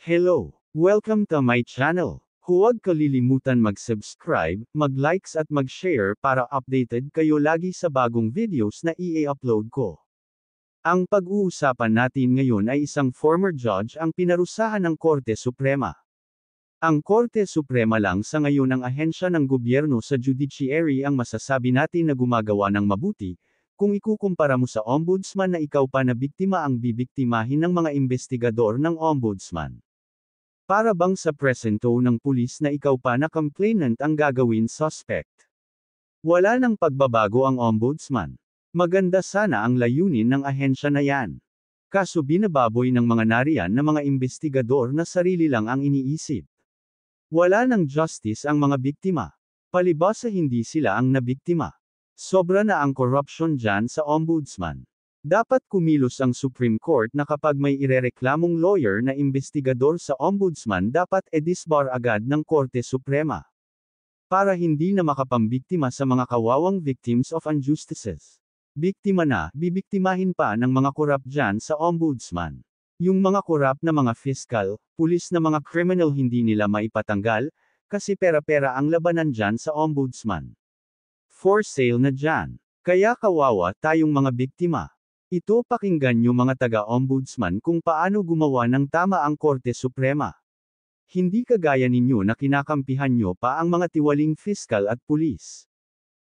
Hello! Welcome to my channel. Huwag kalilimutan mag-subscribe, mag-likes at mag-share para updated kayo lagi sa bagong videos na i-upload ko. Ang pag-uusapan natin ngayon ay isang former judge ang pinarusahan ng Korte Suprema. Ang Korte Suprema lang sa ngayon ang ahensya ng gobyerno sa judiciary ang masasabi natin na gumagawa ng mabuti, kung ikukumpara mo sa ombudsman na ikaw pa na biktima ang bibiktimahin ng mga investigador ng ombudsman. Para bang sa presento ng pulis na ikaw pa na complainant ang gagawin suspect. Wala nang pagbabago ang ombudsman. Maganda sana ang layunin ng ahensya na yan. Kaso binababoy ng mga nariyan na mga investigador na sarili lang ang iniisip. Wala nang justice ang mga biktima. Palibhasa hindi sila ang nabiktima. Sobra na ang corruption dyan sa ombudsman. Dapat kumilos ang Supreme Court na kapag may irereklamong lawyer na investigador sa ombudsman dapat edisbar agad ng Korte Suprema. Para hindi na makapambiktima sa mga kawawang victims of injustices. Biktima na, bibiktimahin pa ng mga korap dyan sa ombudsman. Yung mga korap na mga fiscal, pulis na mga criminal hindi nila maipatanggal, kasi pera-pera ang labanan dyan sa ombudsman. For sale na dyan. Kaya kawawa tayong mga biktima. Ito pakinggan nyo mga taga-ombudsman kung paano gumawa ng tama ang Korte Suprema. Hindi kagaya ninyo na kinakampihan nyo pa ang mga tiwaling fiskal at pulis.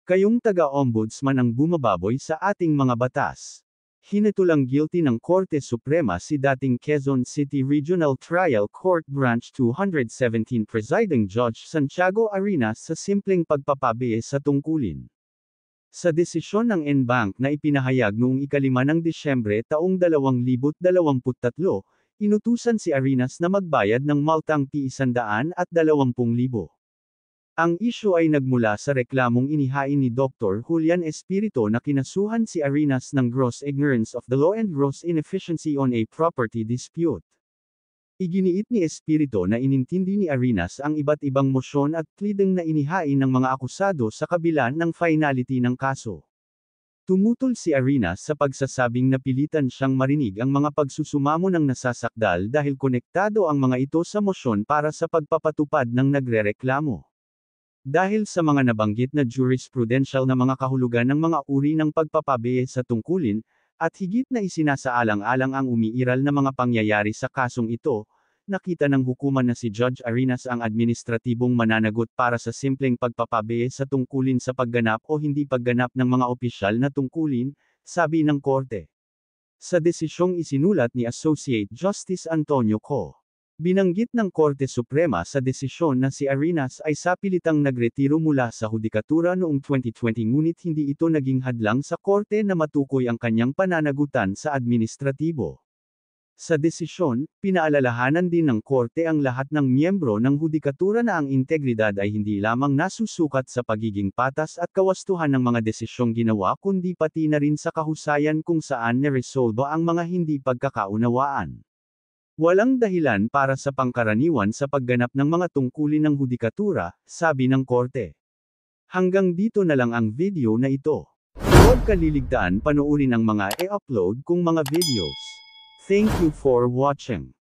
Kayong taga-ombudsman ang bumababoy sa ating mga batas. Hinatulang guilty ng Korte Suprema si dating Quezon City Regional Trial Court Branch 217 Presiding Judge Santiago Arenas sa simpleng pagpapabiye sa tungkulin. Sa desisyon ng N-Bank na ipinahayag noong 5 ng Disyembre taong 2023, inutusan si Arenas na magbayad ng multang P120,000. Ang isyu ay nagmula sa reklamong inihain ni Dr. Julian Espirito na kinasuhan si Arenas ng gross ignorance of the law and gross inefficiency on a property dispute. Iginiit ni Espirito na inintindi ni Arenas ang iba't ibang mosyon at pleading na inihain ng mga akusado sa kabila ng finality ng kaso. Tumutol si Arenas sa pagsasabing napilitan siyang marinig ang mga pagsusumamo ng nasasakdal dahil konektado ang mga ito sa mosyon para sa pagpapatupad ng nagrereklamo. Dahil sa mga nabanggit na jurisprudential na mga kahulugan ng mga uri ng pagpapabiye sa tungkulin, at higit na isinasaalang-alang ang umiiral na mga pangyayari sa kasong ito, nakita ng hukuman na si Judge Arenas ang administratibong mananagot para sa simpleng pagpapabiye sa tungkulin sa pagganap o hindi pagganap ng mga opisyal na tungkulin, sabi ng korte. Sa desisyong isinulat ni Associate Justice Antonio Co. Binanggit ng Korte Suprema sa desisyon na si Arenas ay sapilitang nagretiro mula sa hudikatura noong 2020 ngunit hindi ito naging hadlang sa korte na matukoy ang kanyang pananagutan sa administratibo. Sa desisyon, pinaalalahanan din ng korte ang lahat ng miyembro ng hudikatura na ang integridad ay hindi lamang nasusukat sa pagiging patas at kawastuhan ng mga desisyong ginawa kundi pati na rin sa kahusayan kung saan niresolba ang mga hindi pagkakaunawaan. Walang dahilan para sa pangkaraniwan sa pagganap ng mga tungkulin ng hudikatura, sabi ng korte. Hanggang dito na lang ang video na ito. Huwag kaliligtaan panoorin ang mga e-upload kong mga videos. Thank you for watching.